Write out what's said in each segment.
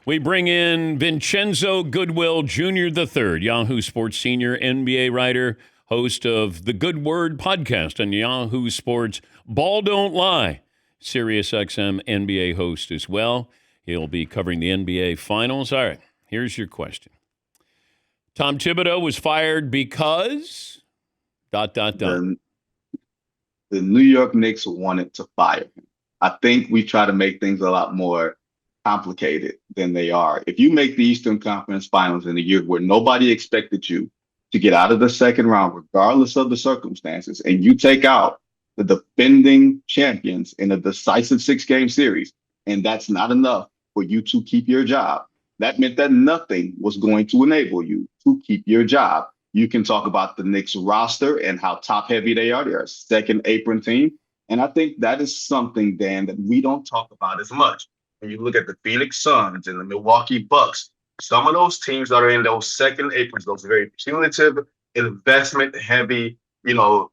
We bring in Vincenzo Goodwill Jr. III, Yahoo Sports senior NBA writer, host of the Good Word podcast on Yahoo Sports. Ball Don't Lie, Sirius XM NBA host as well. He'll be covering the NBA Finals. All right, here's your question. Tom Thibodeau was fired because ... The New York Knicks wanted to fire him. I think we try to make things a lot more complicated than they are. If you make the Eastern Conference Finals in a year where nobody expected you to get out of the second round, regardless of the circumstances, and you take out the defending champions in a decisive 6-game series, and that's not enough for you to keep your job, that meant that nothing was going to enable you to keep your job. You can talk about the Knicks roster and how top heavy they are. They're a second apron team. And I think that is something, Dan, that we don't talk about as much. When you look at the Phoenix Suns and the Milwaukee Bucks, some of those teams that are in those second aprons, those very punitive, investment heavy,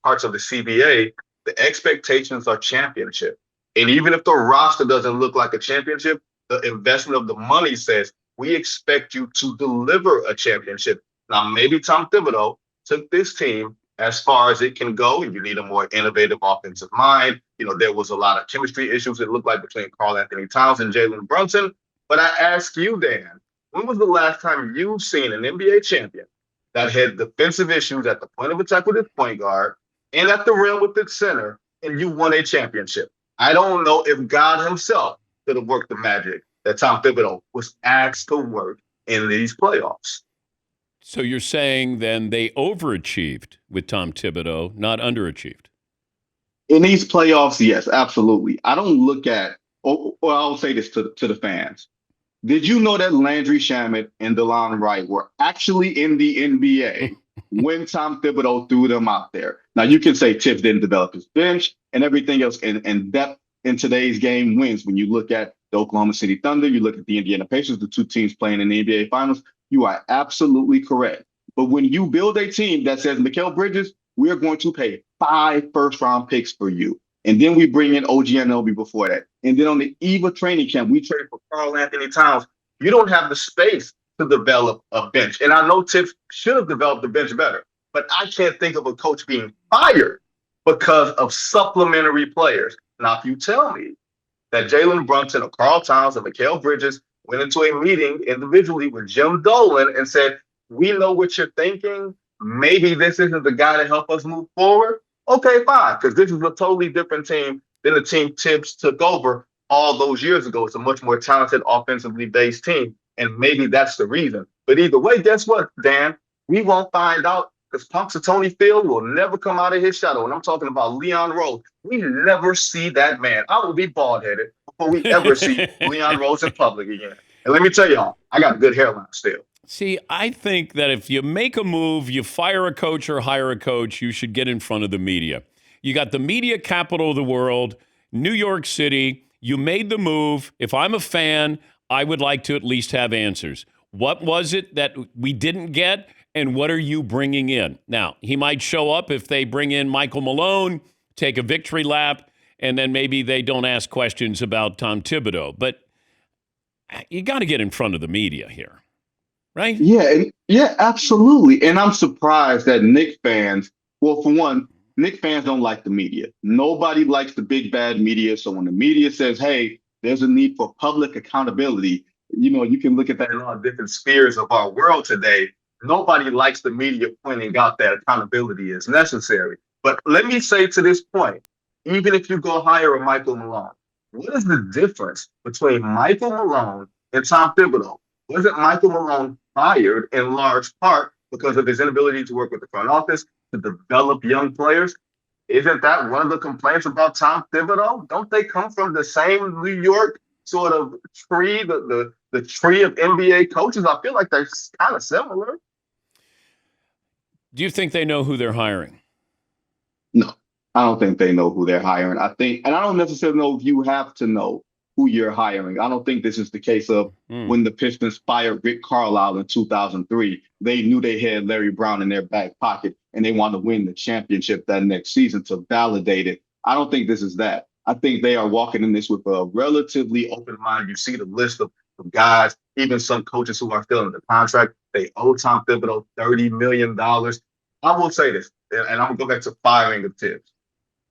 parts of the CBA, the expectations are championship. And even if the roster doesn't look like a championship, the investment of the money says, we expect you to deliver a championship. Now, maybe Tom Thibodeau took this team as far as it can go, and you need a more innovative offensive mind. There was a lot of chemistry issues, it looked like, between Karl Anthony Towns and Jalen Brunson. But I ask you, Dan, when was the last time you've seen an NBA champion that had defensive issues at the point of attack with its point guard and at the rim with its center, and you won a championship? I don't know if God himself could have worked the magic that Tom Thibodeau was asked to work in these playoffs. So you're saying then they overachieved with Tom Thibodeau, not underachieved? In these playoffs, yes, absolutely. I don't look at, or I'll say this to the fans. Did you know that Landry Shamet and DeLon Wright were actually in the NBA when Tom Thibodeau threw them out there? Now, you can say Tibbs didn't develop his bench and everything else, and depth in today's game wins. When you look at the Oklahoma City Thunder, you look at the Indiana Pacers, the two teams playing in the NBA Finals, you are absolutely correct. But when you build a team that says, Mikal Bridges, we're going to pay 5 first-round picks for you. And then we bring in OG Anunoby before that. And then on the eve of training camp, we trade for Karl Anthony Towns. You don't have the space to develop a bench. And I know Tibbs should have developed the bench better, but I can't think of a coach being fired because of supplementary players. Now, if you tell me that Jalen Brunson or Karl Towns or Mikal Bridges went into a meeting individually with Jim Dolan and said, we know what you're thinking, maybe this isn't the guy to help us move forward. Okay, fine, because this is a totally different team than the team Tibbs took over all those years ago. It's a much more talented, offensively based team, and maybe that's the reason. But either way, guess what, Dan? We won't find out because Punxsutawney Phil will never come out of his shadow. And I'm talking about Leon Rose. We never see that man. I will be bald-headed before we ever see Leon Rose in public again. And let me tell y'all, I got a good hairline still. See, I think that if you make a move, you fire a coach or hire a coach, you should get in front of the media. You got the media capital of the world, New York City. You made the move. If I'm a fan, I would like to at least have answers. What was it that we didn't get, and what are you bringing in? Now, he might show up if they bring in Michael Malone, take a victory lap, and then maybe they don't ask questions about Tom Thibodeau. But you got to get in front of the media here. Right? Yeah, absolutely. And I'm surprised that Knicks fans, well, for one, Knicks fans don't like the media. Nobody likes the big bad media. So when the media says, hey, there's a need for public accountability, you can look at that in all different spheres of our world today. Nobody likes the media pointing out that accountability is necessary. But let me say to this point, even if you go hire a Michael Malone, what is the difference between Michael Malone and Tom Thibodeau? Wasn't Michael Malone fired in large part because of his inability to work with the front office to develop young players? Isn't that one of the complaints about Tom Thibodeau? Don't they come from the same New York sort of tree, the tree of NBA coaches? I feel like they're kind of similar. Do you think they know who they're hiring? No, I don't think they know who they're hiring. And I don't necessarily know if you have to know who you're hiring. I don't think this is the case of when the Pistons fired Rick Carlisle in 2003. They knew they had Larry Brown in their back pocket and they wanted to win the championship that next season to validate it. I don't think this is that. I think they are walking in this with a relatively open mind. You see the list of of guys, even some coaches who are still in the contract, they owe Tom Thibodeau $30 million. I will say this, and I'm going to go back to firing of Tibbs.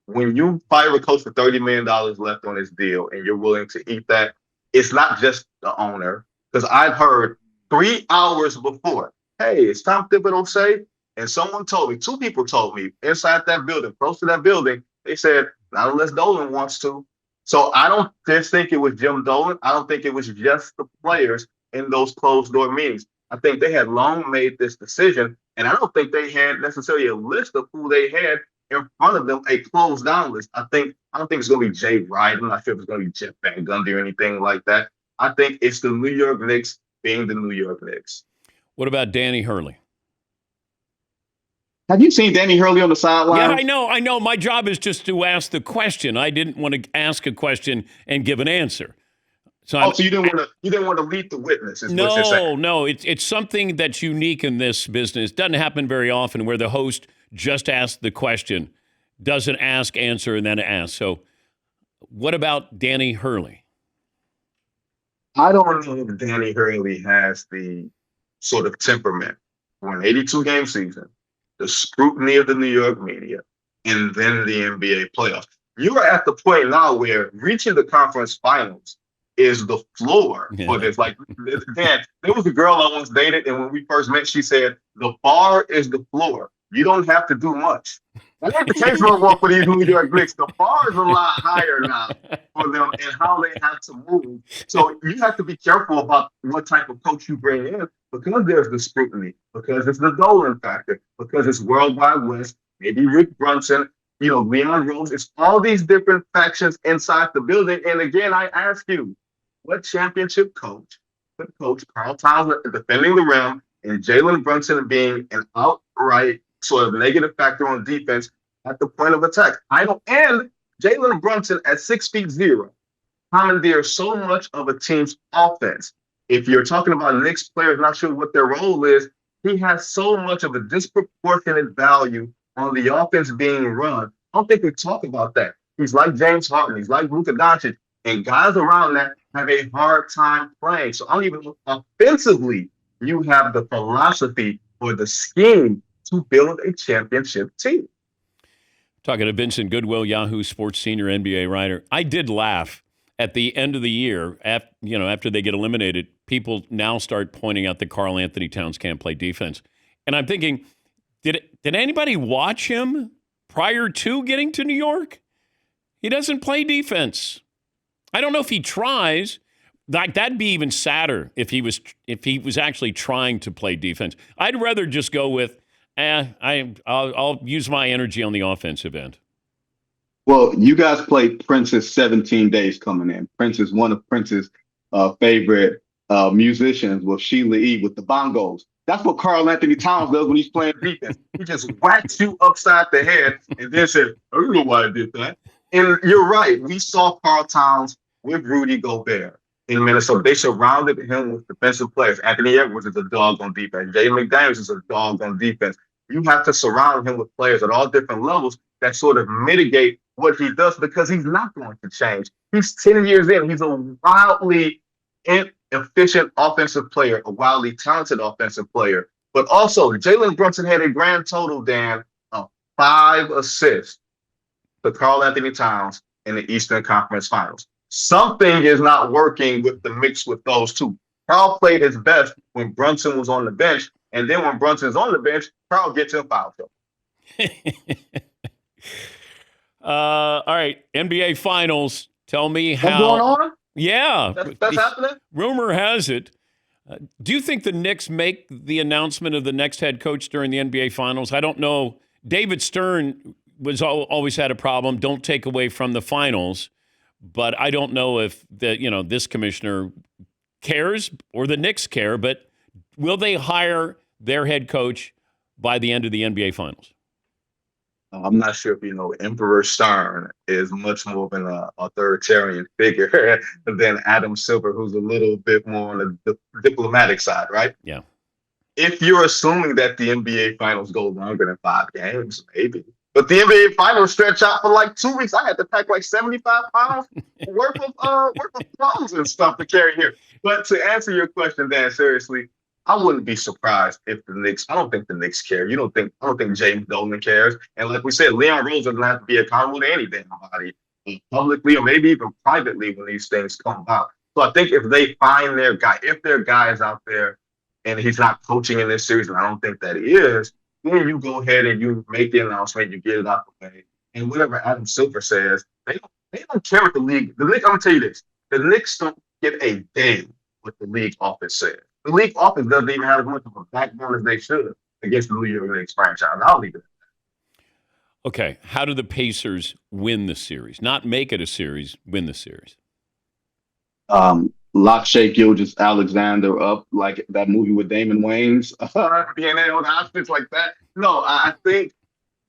When you fire a coach for $30 million left on his deal and you're willing to eat that, it's not just the owner. Because I've heard 3 hours before, hey, it's Tom Thibodeau safe? And someone told me, 2 people told me inside that building, close to that building, they said, not unless Dolan wants to. So I don't just think it was Jim Dolan. I don't think it was just the players in those closed door meetings. I think they had long made this decision, and I don't think they had necessarily a list of who they had in front of them, a closed down list. I don't think it's going to be Jay Wright. I'm not sure if it's going to be Jeff Van Gundy or anything like that. I think it's the New York Knicks being the New York Knicks. What about Danny Hurley? Have you seen Danny Hurley on the sideline? Yeah, I know. My job is just to ask the question. I didn't want to ask a question and give an answer. So you didn't want to lead the witness. No. It's something that's unique in this business. Doesn't happen very often where the host just asks the question, doesn't ask, answer, and then ask. So, what about Danny Hurley? I don't know if Danny Hurley has the sort of temperament for an 82-game season, the scrutiny of the New York media, and then the NBA playoffs. You are at the point now where reaching the conference finals is the floor for this. Like, Dan, there was a girl I once dated, and when we first met, she said, the bar is the floor. You don't have to do much. That ain't the case no more for these New York Knicks. The bar is a lot higher now for them and how they have to move. So you have to be careful about what type of coach you bring in because there's the scrutiny, because it's the Dolan factor, because it's World Wide West, maybe Rick Brunson, Leon Rose. It's all these different factions inside the building. And again, I ask you, what championship coach could coach Karl Towns defending the rim and Jalen Brunson being an outright sort of negative factor on defense at the point of attack? And Jalen Brunson at 6'0" commandeers so much of a team's offense. If you're talking about Knicks players not sure what their role is, he has so much of a disproportionate value on the offense being run. I don't think we talk about that. He's like James Harden. He's like Luka Doncic. And guys around that have a hard time playing. So I don't even know offensively you have the philosophy or the scheme to build a championship team. Talking to Vincent Goodwill, Yahoo Sports senior NBA writer. I did laugh at the end of the year, after they get eliminated, people now start pointing out that Karl Anthony Towns can't play defense. And I'm thinking, did anybody watch him prior to getting to New York? He doesn't play defense. I don't know if he tries. Like, that'd be even sadder if he was actually trying to play defense. I'd rather just go with, I'll use my energy on the offensive end. Well, you guys played Prince's 17 Days coming in. Prince is one of Prince's favorite musicians with Sheila E. with the bongos. That's what Karl Anthony Towns does when he's playing defense. He just whacks you upside the head and then says, I don't know why I did that. And you're right. We saw Karl Towns with Rudy Gobert in Minnesota. They surrounded him with defensive players. Anthony Edwards is a dog on defense. Jay McDaniels is a dog on defense. You have to surround him with players at all different levels that sort of mitigate what he does because he's not going to change. He's 10 years in. He's a wildly efficient offensive player, a wildly talented offensive player. But also, Jalen Brunson had a grand total, Dan, of 5 assists to Karl Anthony Towns in the Eastern Conference Finals. Something is not working with the mix with those two. Karl played his best when Brunson was on the bench, and then when Brunson's on the bench, Karl gets in foul trouble. All right, NBA Finals. Tell me how. What's going on? Yeah. That's happening? Rumor has it. Do you think the Knicks make the announcement of the next head coach during the NBA Finals? I don't know. David Stern always had a problem. Don't take away from the finals. But I don't know if this commissioner cares or the Knicks care. But will they hire their head coach by the end of the NBA Finals? I'm not sure if Emperor Stern is much more of an authoritarian figure than Adam Silver, who's a little bit more on the diplomatic side, right? Yeah. If you're assuming that the NBA Finals go longer than 5 games, maybe. But the NBA Finals stretch out for like 2 weeks. I had to pack like 75 pounds worth of clothes and stuff to carry here. But to answer your question, Dan, seriously, I wouldn't be surprised if the Knicks. I don't think the Knicks care. I don't think James Dolan cares. And like we said, Leon Rose doesn't have to be accountable to any damn body, publicly or maybe even privately when these things come out. So I think if they find their guy, if their guy is out there and he's not coaching in this series, and I don't think that he is, then you go ahead and you make the announcement, you get it out the way. And whatever Adam Silver says, they don't care what the league. The Knicks, I'm gonna tell you this: the Knicks don't give a damn what the league office says. The league office doesn't even have as much of a backbone as they should against the New York Knicks franchise. I'll leave it. Okay, how do the Pacers win the series? Not make it a series, win the series. Lock Shea Gilgeous Alexander up like that movie with Damon Wayans, being on offense like that. No, I think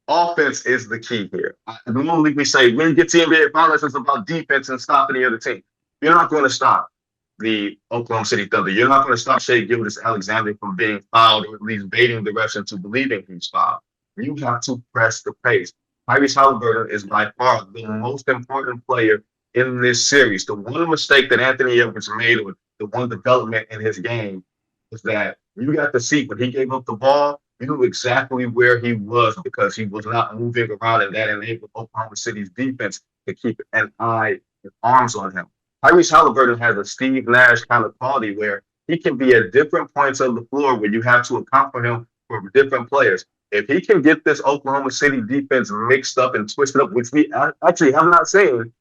offense is the key here. Normally we say when you get to NBA Finals, it's about defense and stopping the other team. You're not going to stop the Oklahoma City Thunder. You're not going to stop Shea Gilgeous Alexander from being fouled or at least baiting the refs into believing he's fouled. You have to press the pace. Tyrese Halliburton is by far the most important player in this series. The one mistake that Anthony Edwards made, or the one development in his game, was that you got to see when he gave up the ball, you knew exactly where he was because he was not moving around, and that enabled Oklahoma City's defense to keep an eye and arms on him. Tyrese Halliburton has a Steve Nash kind of quality where he can be at different points of the floor where you have to account for him for different players. If he can get this Oklahoma City defense mixed up and twisted up, which we actually have not seen,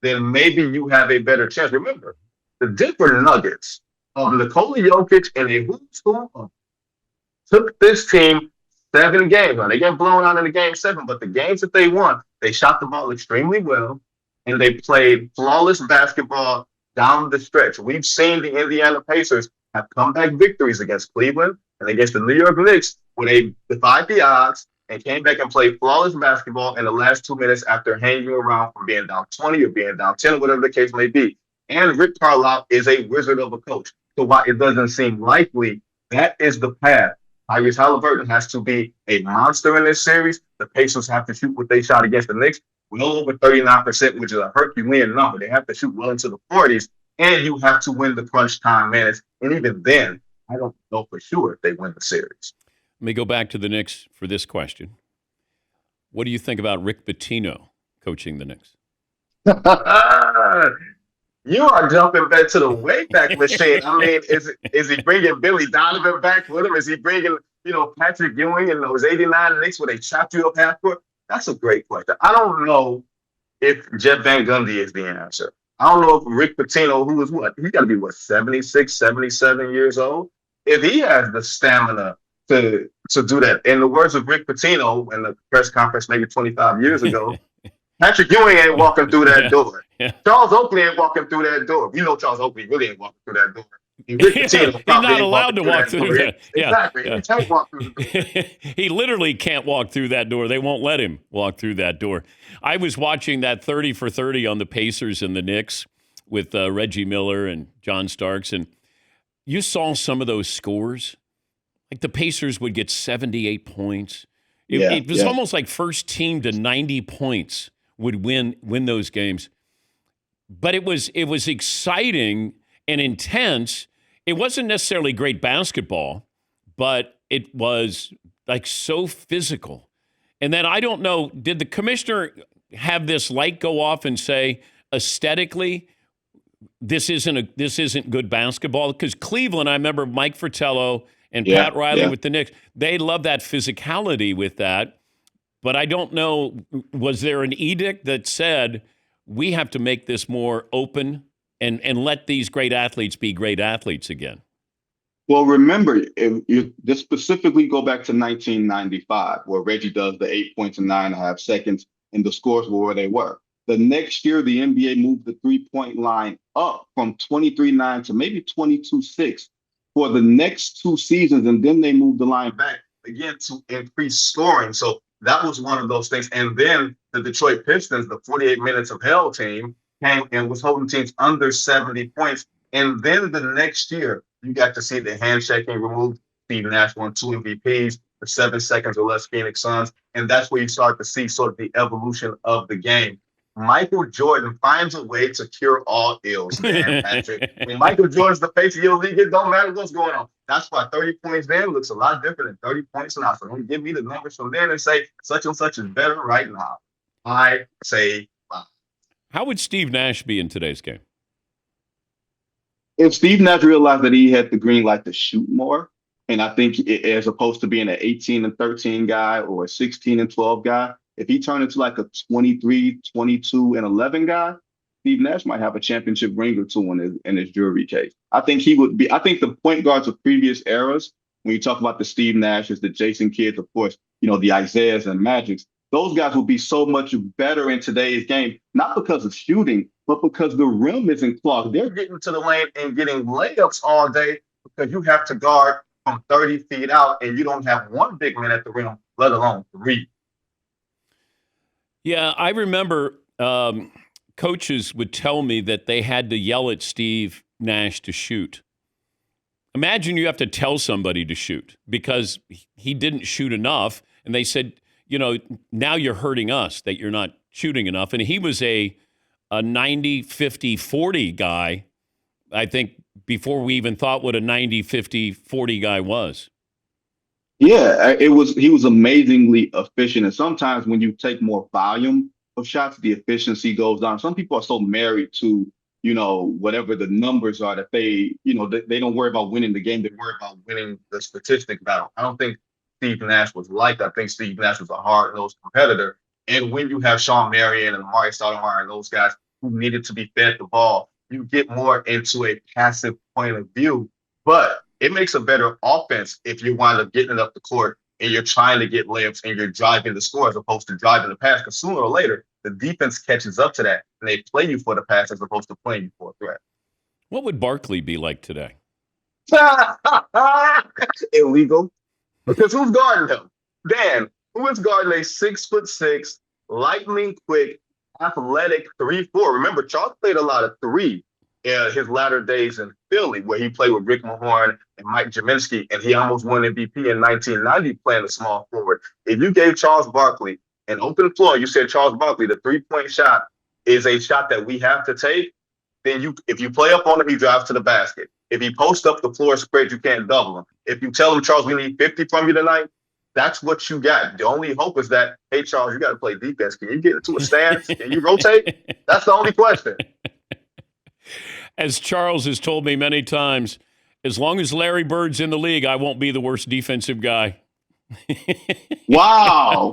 then maybe you have a better chance. Remember, the Denver Nuggets of Nikola Jokic and a who's who took this team 7 games. Now, they get blown out in the game 7, but the games that they won, they shot the ball extremely well, and they played flawless basketball down the stretch. We've seen the Indiana Pacers have comeback victories against Cleveland and against the New York Knicks, where they defied the odds and came back and played flawless basketball in the last 2 minutes after hanging around from being down 20 or being down 10 or whatever the case may be. And Rick Carlisle is a wizard of a coach. So while it doesn't seem likely, that is the path. Tyrese Halliburton has to be a monster in this series. The Pacers have to shoot what they shot against the Knicks, well over 39%, which is a Herculean number. They have to shoot well into the 40s, and you have to win the crunch time minutes. And even then, I don't know for sure if they win the series. Let me go back to the Knicks for this question. What do you think about Rick Pitino coaching the Knicks? You are jumping back to the Wayback Machine. I mean, is he bringing Billy Donovan back with him? Is he bringing, Patrick Ewing and those 89 Knicks where they chopped you up half court? That's a great question. I don't know if Jeff Van Gundy is the answer. I don't know if Rick Pitino, who is what? He's got to be, 76, 77 years old? If he has the stamina to do that. In the words of Rick Pitino in the press conference maybe 25 years ago, Patrick Ewing ain't walking through that door. Yeah. Charles Oakley ain't walking through that door. Charles Oakley really ain't walking through that door. He's not allowed to walk through that. Yeah. Exactly. Yeah. He can't walk through the door. He literally can't walk through that door. They won't let him walk through that door. I was watching that 30 for 30 on the Pacers and the Knicks with Reggie Miller and John Starks, and you saw some of those scores. Like the Pacers would get 78 points. It was almost like first team to 90 points would win those games. But it was exciting and intense. It wasn't necessarily great basketball, but it was like so physical. And then I don't know, did the commissioner have this light go off and say, aesthetically, this isn't good basketball? Because Cleveland, I remember Mike Fratello and Pat Riley with the Knicks, they love that physicality with that. But I don't know, was there an edict that said, we have to make this more open and let these great athletes be great athletes again? Well, remember, if you just specifically go back to 1995, where Reggie does the 8 points in 9.5 seconds, and the scores were where they were. The next year, the NBA moved the 3-point line up from 23-9 to maybe 22-6 for the next 2 seasons, and then they moved the line back again to increase scoring. So that was one of those things. And then the Detroit Pistons, the 48 Minutes of Hell team, came and was holding teams under 70 points. And then the next year, you got to see the handshaking removed. Steve Nash won 2 MVPs, the 7 seconds or less Phoenix Suns. And that's where you start to see sort of the evolution of the game. Michael Jordan finds a way to cure all ills, Dan Patrick. When Michael Jordan's the face of your league, it don't matter what's going on. That's why 30 points then looks a lot different than 30 points now. So don't give me the numbers from then and say such and such is better right now. I say 5. How would Steve Nash be in today's game? If Steve Nash realized that he had the green light to shoot more, and I think as opposed to being an 18 and 13 guy or a 16 and 12 guy, if he turned into like a 23, 22 and 11 guy, Steve Nash might have a championship ring or two in his jewelry case. I think he would be. I think the point guards of previous eras, when you talk about the Steve Nashes, the Jason Kidds, of course, the Isaiahs and Magics, those guys will be so much better in today's game, not because of shooting, but because the rim isn't clogged. They're getting to the lane and getting layups all day because you have to guard from 30 feet out and you don't have one big man at the rim, let alone 3. Yeah, I remember coaches would tell me that they had to yell at Steve Nash to shoot. Imagine you have to tell somebody to shoot because he didn't shoot enough. And they said, now you're hurting us that you're not shooting enough. And he was a 90, 50, 40 guy, I think, before we even thought what a 90, 50, 40 guy was. Yeah, he was amazingly efficient. And sometimes when you take more volume of shots, the efficiency goes down. Some people are so married to, whatever the numbers are that they don't worry about winning the game. They worry about winning the statistic battle. I don't think Steve Nash was like that. I think Steve Nash was a hard-nosed competitor. And when you have Sean Marion and Amari Stoudemire and those guys who needed to be fed the ball, you get more into a passive point of view. But it makes a better offense if you wind up getting it up the court and you're trying to get layups and you're driving the score as opposed to driving the pass. Because sooner or later, the defense catches up to that and they play you for the pass as opposed to playing you for a threat. What would Barkley be like today? Illegal. Because who's guarding him? Dan, who is guarding a 6'6", lightning quick, athletic 3-4? Remember, Charles played a lot of 3 in his latter days in Philly, where he played with Rick Mahorn and Mike Jaminski, and he almost won MVP in 1990 playing a small forward. If you gave Charles Barkley an open floor, you said, Charles Barkley, the 3-point shot is a shot that we have to take, then if you play up on him, he drives to the basket. If he posts up the floor spread, you can't double him. If you tell him, Charles, we need 50 from you tonight, that's what you got. The only hope is that, hey, Charles, you got to play defense. Can you get into a stance? Can you rotate? That's the only question. As Charles has told me many times, as long as Larry Bird's in the league, I won't be the worst defensive guy. Wow.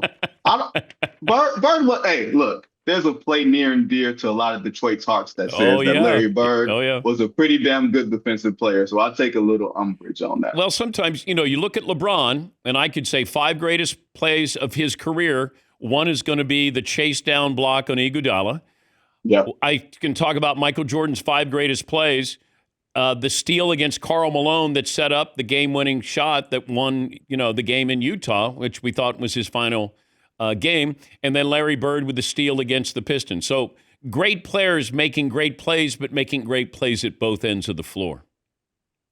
Bird, hey, look, there's a play near and dear to a lot of Detroit's hearts that says that Larry Bird was a pretty damn good defensive player. So I'll take a little umbrage on that. Well, sometimes, you look at LeBron, and I could say 5 greatest plays of his career. One is going to be the chase down block on Iguodala. Yeah. I can talk about Michael Jordan's 5 greatest plays. The steal against Karl Malone that set up the game-winning shot that won, the game in Utah, which we thought was his final game, and then Larry Bird with the steal against the Pistons. So great players making great plays, but making great plays at both ends of the floor.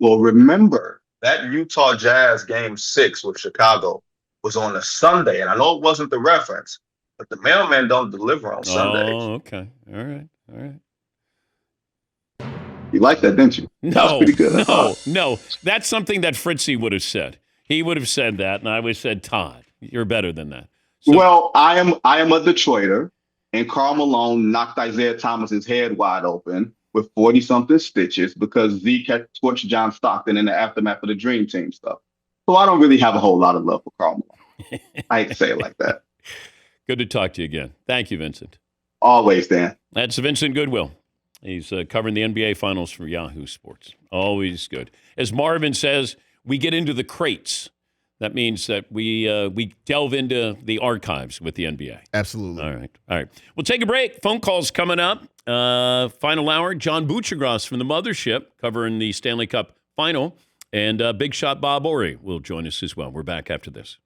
Well, remember that Utah Jazz game 6 with Chicago was on a Sunday, and I know it wasn't the reference, but the mailman don't deliver on Sundays. Oh, okay. All right. You liked that, didn't you? No, that was pretty good. No. That's something that Fritzy would have said. He would have said that, and I would have said, Todd, you're better than that. So, well, I am a Detroiter, and Karl Malone knocked Isaiah Thomas's head wide open with 40-something stitches because Zeke had torched John Stockton in the aftermath of the Dream Team stuff. So I don't really have a whole lot of love for Karl Malone. I hate to say it like that. Good to talk to you again. Thank you, Vincent. Always, Dan. That's Vincent Goodwill. He's covering the NBA Finals for Yahoo Sports. Always good. As Marvin says, we get into the crates. That means that we delve into the archives with the NBA. Absolutely. All right. We'll take a break. Phone calls coming up. Final hour. John Buchagras from the Mothership covering the Stanley Cup Final. And Big Shot Bob Orry will join us as well. We're back after this.